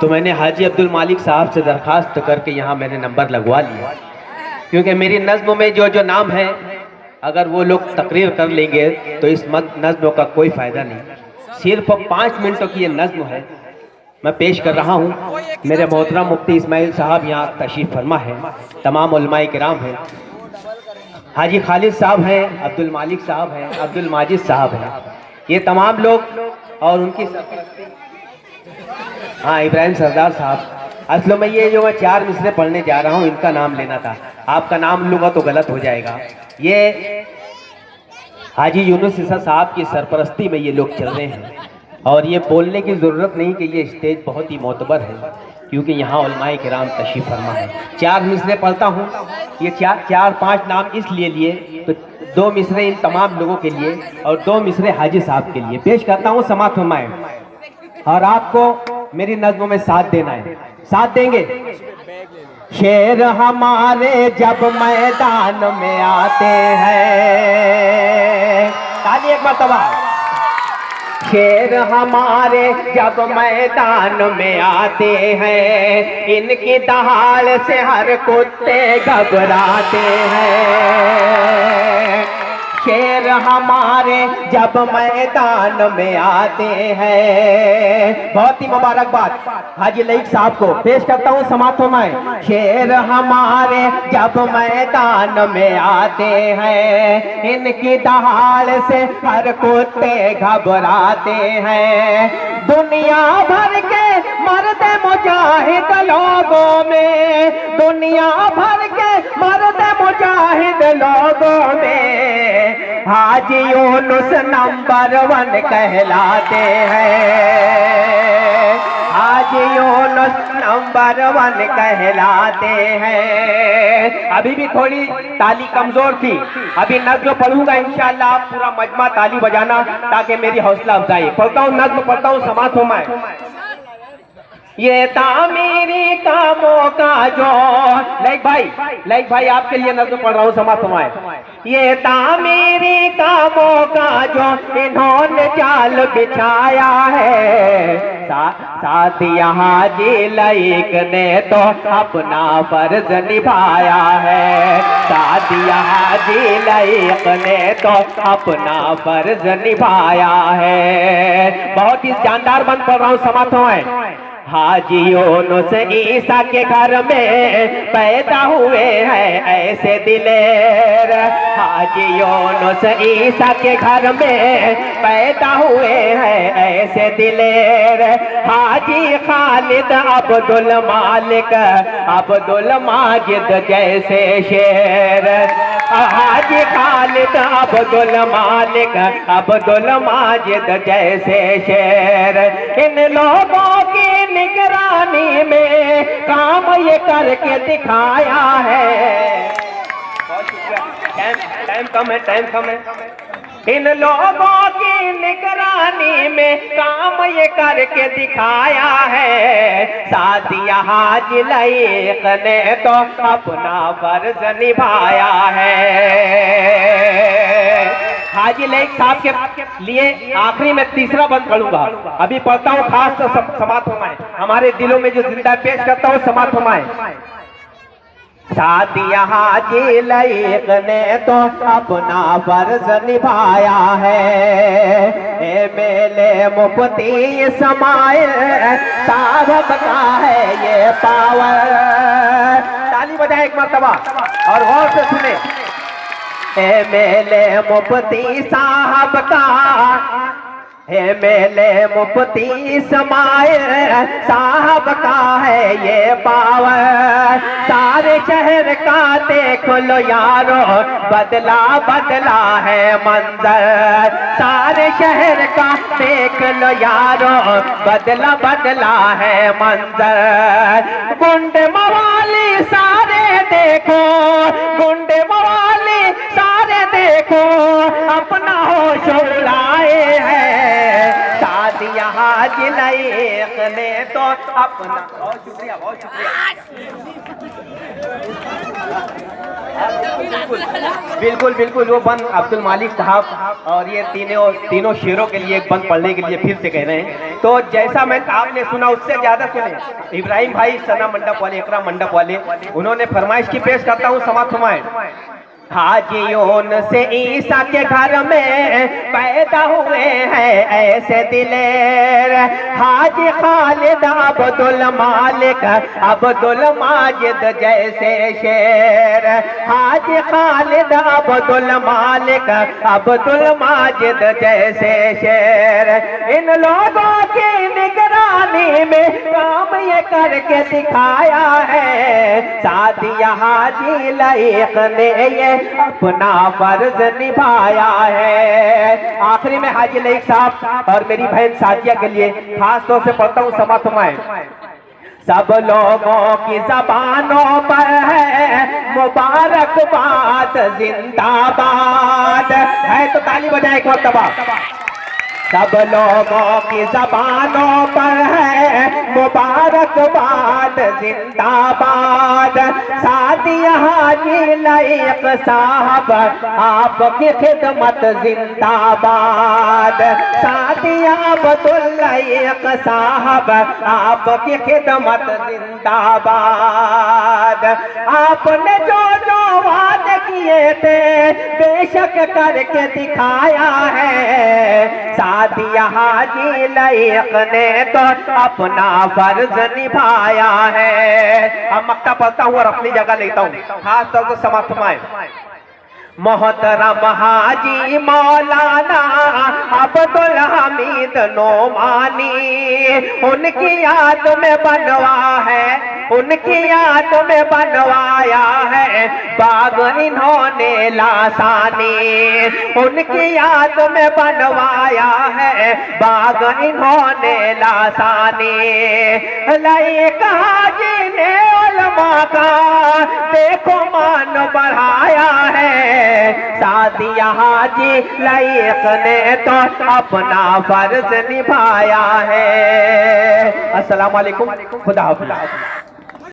तो मैंने हाजी अब्दुल मालिक साहब से दरखास्त करके यहाँ मैंने नंबर लगवा लिया, क्योंकि मेरी नज़्म में जो जो नाम है अगर वो लोग तकरीर कर लेंगे तो इस नज़्म का कोई फ़ायदा नहीं। सिर्फ 5 मिनटों की ये नज़्म है, मैं पेश कर रहा हूँ। मेरे मोहतरम मुफ्ती इस्माइल साहब यहाँ तशरीफ़ फरमा है, तमाम उलमाए किराम हैं, हाजी खालिद साहब हैं, अब्दुल मालिक साहब हैं, अब्दुल माजिद साहब हैं, ये तमाम लोग और उनकी हाँ इब्राहिम सरदार साहब। असल में ये जो मैं 4 मिसरे पढ़ने जा रहा हूँ इनका नाम लेना था, आपका नाम लूँगा तो गलत हो जाएगा। ये हाजी यूनुस ईसा साहब की सरपरस्ती में ये लोग चल रहे हैं और ये बोलने की ज़रूरत नहीं कि ये स्टेज बहुत ही मोतबर है, क्योंकि यहाँ उलमाए किराम तशरीफ़ फरमा है। 4 मिसरे पढ़ता हूँ, ये 4-5 नाम इसलिए लिए तो 2 मिसरे इन तमाम लोगों के लिए और 2 मिसरे हाजी साहब के लिए पेश करता हूँ। समात फरमाएं और आपको मेरी नज़्मों में साथ देना है, साथ देंगे। शेर हमारे जब मैदान में आते हैं, ताली एक मरतबा। शेर हमारे जब मैदान में आते हैं, इनकी दहाड़ से हर कुत्ते घबराते हैं। शेर हमारे जब मैदान में आते हैं, बहुत ही मुबारकबाद हाजी लईक साहब को पेश करता हूँ, समात फरमाएं। शेर हमारे जब मैदान में आते हैं, इनकी दहाड़ से हर कुत्ते घबराते हैं। दुनिया भर के मर्द मुजाहिद लोगों में, दुनिया भर के मर्द मुजाहिद लोगों में हाजी यूनुस नंबर 1 कहलाते हैं। हाजी यूनुस नंबर 1 कहलाते हैं। अभी भी थोड़ी ताली कमजोर थी, अभी नज़्म पढ़ूंगा इंशाअल्लाह, आप पूरा मजमा ताली बजाना ताकि मेरी हौसला अफजाई। पढ़ता हूँ नज़्म पढ़ता हूँ, समात हो मैं। ये तामीरी कामों का जो लाइक भाई आपके लिए नज़्म पढ़ रहा हूँ, समात फरमाएं। ये तामीरी कामों का जो इन्होंने जाल बिछाया है, साथ यहाँ जी लईक ने तो अपना फर्ज निभाया है। साथ यहाँ जी लईक ने तो अपना फर्ज निभाया है। बहुत ही जानदार बंद पढ़ रहा हूँ, समात फरमाएं। हाजी यूनुस ईसा के घर में पैदा हुए हैं ऐसे दिलेर। हाजी यूनुस ईसा के घर में पैदा हुए हैं ऐसे दिलेर। हाजी खालिद अब्दुल मालिक अब्दुल माजिद जैसे शेर। हाजी खालिद अब्दुल मालिक अब्दुल माजिद जैसे शेर। इन लोगों की निगरानी में काम ये करके दिखाया है। बहुत शुक्रिया, टाइम कम है। इन लोगों की निगरानी में काम ये करके दिखाया है। साथ यहाँ लईक ने तो अपना फर्ज निभाया है। हाजी लईक साहब के लिए आखिरी में तीसरा बंद पढ़ूंगा, अभी पढ़ता हूँ खास तो समात फरमाएं। हमारे दिलों में जो जिंदा पेश करता हूँ, समात फरमाएं। साथ यहाँ जी लईक ने तो अपना फर्ज निभाया है। मेले मुफ्ती इस्माइल साहब का है ये पावर। ताली बजाए एक मरतबा और गौर से सुने। मेले मुफ्ती साहब का मेले मुफ्ती इस्माइल साहब का है ये पावर। सारे शहर का देख लो यारो, बदला है मंजर। सारे शहर का देख लो यारो, बदला है मंजर। गुंडे मवाली सारे देखो, गुंडे मवाली सारे देखो, अपना होश उड़ाए हैं। साथ यहाँ लईक ने तो अपना। बहुत शुक्रिया। बिल्कुल बिल्कुल, वो बंद अब्दुल मालिक साहब और ये तीनों शेरों के लिए एक बंद पढ़ने के लिए फिर से कह रहे हैं। तो जैसा मैं आपने सुना उससे ज्यादा सुने इब्राहिम भाई सना मंडप वाले, इकरा मंडप वाले, उन्होंने फरमाइश की पेश करता हूँ, समाप्त फरमाएं। हाजियों से ईसा के घर में पैदा हुए हैं ऐसे दिलेर, हाजी खालिद अब्दुल मालिक अब्दुल माजिद जैसे शेर, हाजी खालिद अब्दुल मालिक अब्दुल माजिद जैसे शेर। इन लोगों की निगरानी में काम ये करके दिखाया है, सादिया हाजी लाइक ने ये अपना फर्ज निभाया है। आखिरी में हाजी लाइक साहब और मेरी बहन साजिया के लिए खास तौर से पढ़ता हूँ, समाप्त फरमाएं। सब लोगों की जबानों पर है मुबारकबाद जिंदाबाद है, तो ताली बजाए एक मरतबा। सब लोगों की जबानों पर है मुबारकबाद जिंदाबाद, सादिया हाजी लाइक साहब आपकी खिदमत जिंदाबाद, सादिया अब्दुल लाइक साहब आपकी खिदमत जिंदाबाद। आपने जो जो वादे किए थे बेशक करके दिखाया है, सादिया हाजी लाइक ने तो अपना फर्ज निभाया है। अब मक्ता पढ़ता हूँ और अपनी जगह लेता हूँ, खास तौर से समाप्त फरमाएं। मोहतरम हाजी मौलाना अब्दुल हमीद नोमानी, उनकी याद में बनवा है, उनकी याद में बनवाया है बाग इन्होंने लासानी, उनकी याद में बनवाया है बाग इन्होंने लासानी। लाइक हाजी ने उलमा का देखो मान बढ़ाया है, सादिया हाजी लाइक ने तो अपना फर्ज निभाया है। अस्सलाम वालेकुम, खुदा हाफिज़।